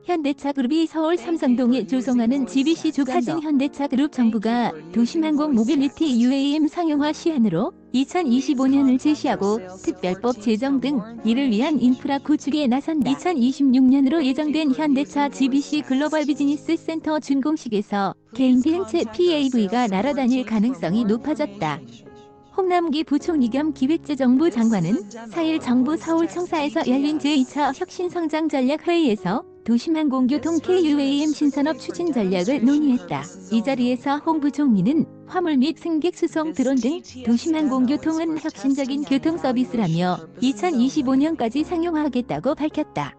현대차 그룹이 서울 삼성동에 조성하는 GBC 주가진 현대차 그룹 정부가 도심항공 모빌리티 UAM 상용화 시한으로 2025년을 제시하고 특별법 제정 등 이를 위한 인프라 구축에 나선다. 2026년으로 예정된 현대차 GBC 글로벌 비즈니스 센터 준공식에서 개인 비행체 PAV가 날아다닐 가능성이 높아졌다. 홍남기 부총리 겸 기획재정부 장관은 4일 정부 서울청사에서 열린 제2차 혁신성장전략회의에서 도심항공교통 KUAM 신산업 추진 전략을 논의했다. 이 자리에서 홍 부총리는 화물 및 승객 수송 드론 등 도심항공교통은 혁신적인 교통 서비스라며 2025년까지 상용화하겠다고 밝혔다.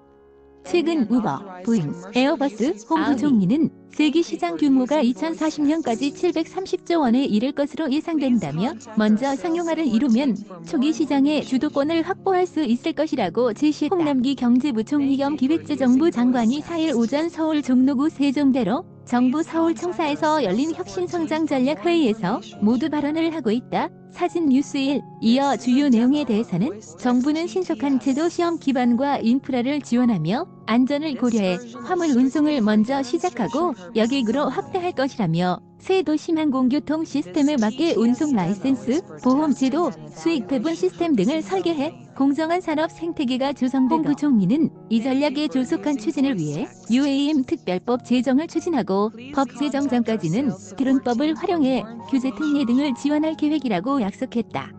최근 우버, 보잉, 에어버스, 홍 부총리는 세계 시장 규모가 2040년까지 730조 원에 이를 것으로 예상된다며 먼저 상용화를 이루면 초기 시장의 주도권을 확보할 수 있을 것이라고 제시했다. 홍남기 경제부총리 겸 기획재정부 장관이 4일 오전 서울 종로구 세종대로 정부 서울청사에서 열린 혁신성장전략회의에서 모두 발언을 하고 있다. 사진 뉴스1. 이어 주요 내용에 대해서는 정부는 신속한 제도 시험 기반과 인프라를 지원하며 안전을 고려해 화물 운송을 먼저 시작하고 여객으로 확대할 것이라며 새 도심항공교통 시스템에 맞게 운송 라이센스, 보험 제도, 수익 배분 시스템 등을 설계해 공정한 산업 생태계가 조성되고 홍 부총리는 이 전략의 조속한 추진을 위해 UAM 특별법 제정을 추진하고 법 제정 전까지는 드론법을 활용해 규제 특례 등을 지원할 계획이라고 약속했다.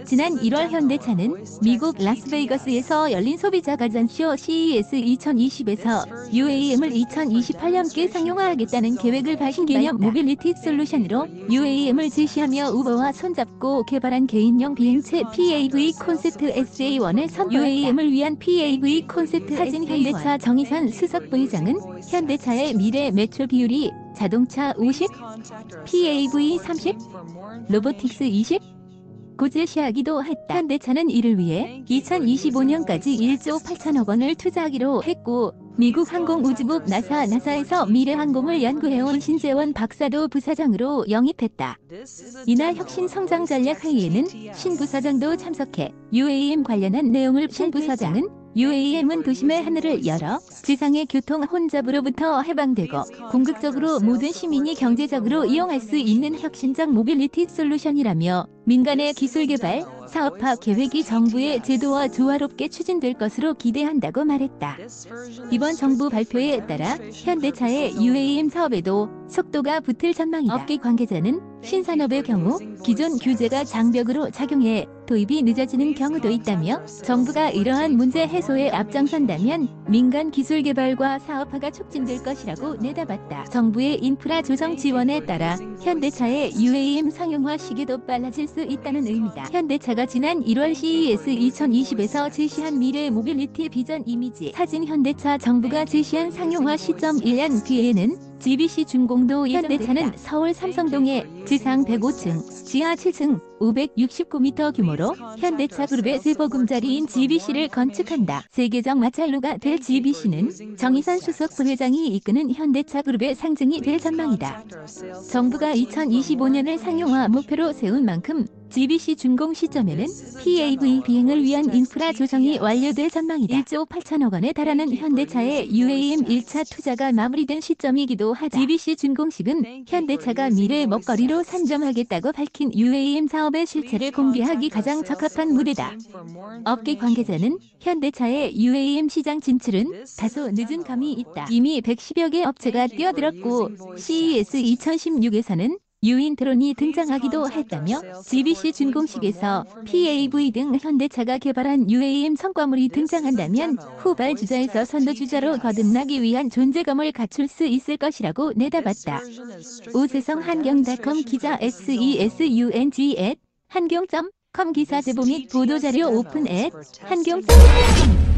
지난 1월 현대차는 미국 라스베이거스에서 열린 소비자 가전쇼 CES 2020에서 UAM을 2028년께 상용화하겠다는 계획을 밝힌 기념 모빌리티 솔루션으로 UAM을 제시하며 우버와 손잡고 개발한 개인용 비행체 PAV 콘셉트 SA1을 선보였다. UAM을 위한 PAV 콘셉트 사진 현대차 정의선 수석 부의장은 현대차의 미래 매출 비율이 자동차 50, PAV 30, 로보틱스 20, 고 제시하기도 했다. 현대차는 이를 위해 2025년까지 1조 8천억 원을 투자하기로 했고 미국 항공우주국 나사에서 미래항공을 연구해온 신재원 박사도 부사장으로 영입했다. 이날 혁신성장전략회의에는 신 부사장도 참석해 UAM 관련한 내용을 신 부사장은 UAM은 도심의 하늘을 열어 지상의 교통 혼잡으로부터 해방되고 궁극적으로 모든 시민이 경제적으로 이용할 수 있는 혁신적 모빌리티 솔루션이라며 민간의 기술 개발, 사업화 계획이 정부의 제도와 조화롭게 추진될 것으로 기대한다고 말했다. 이번 정부 발표에 따라 현대차의 UAM 사업에도 속도가 붙을 전망이다. 업계 관계자는 신산업의 경우 기존 규제가 장벽으로 작용해 도입이 늦어지는 경우도 있다며 정부가 이러한 문제 해소에 앞장선다면 민간 기술 개발과 사업화가 촉진될 것이라고 내다봤다. 정부의 인프라 조성 지원에 따라 현대차의 UAM 상용화 시기도 빨라질 수 있다는 의미다. 현대차가 지난 1월 CES 2020에서 제시한 미래 모빌리티 비전 이미지 사진 현대차 정부가 제시한 상용화 시점 1년 뒤에는 GBC 준공도 현대차는 서울 삼성동에 지상 105층, 지하 7층, 569m 규모로 현대차 그룹의 새 보금자리인 GBC를 건축한다. 세계적 마찰루가 될 GBC는 정의선 수석 부회장이 이끄는 현대차 그룹의 상징이 될 전망이다. 정부가 2025년을 상용화 목표로 세운 만큼 GBC 준공 시점에는 PAV 비행을 위한 인프라 조성이 완료될 전망이다. 1조 8천억 원에 달하는 현대차의 UAM 1차 투자가 마무리된 시점이기도 하다. GBC 준공식은 현대차가 미래 먹거리로 선점하겠다고 밝힌 UAM 사업의 실체를 공개하기 가장 적합한 무대다. 업계 관계자는 현대차의 UAM 시장 진출은 다소 늦은 감이 있다. 이미 110여 개 업체가 뛰어들었고 CES 2016에서는 유인 드론이 등장하기도 했다며 GBC 준공식에서 PAV 등 현대차가 개발한 UAM 성과물이 등장한다면 후발주자에서 선두주자로 거듭나기 위한 존재감을 갖출 수 있을 것이라고 내다봤다. 오세성 한경닷컴 기자 SESUNG @ 한경.com 기사 제보 및 보도자료 오픈 @ 한경.com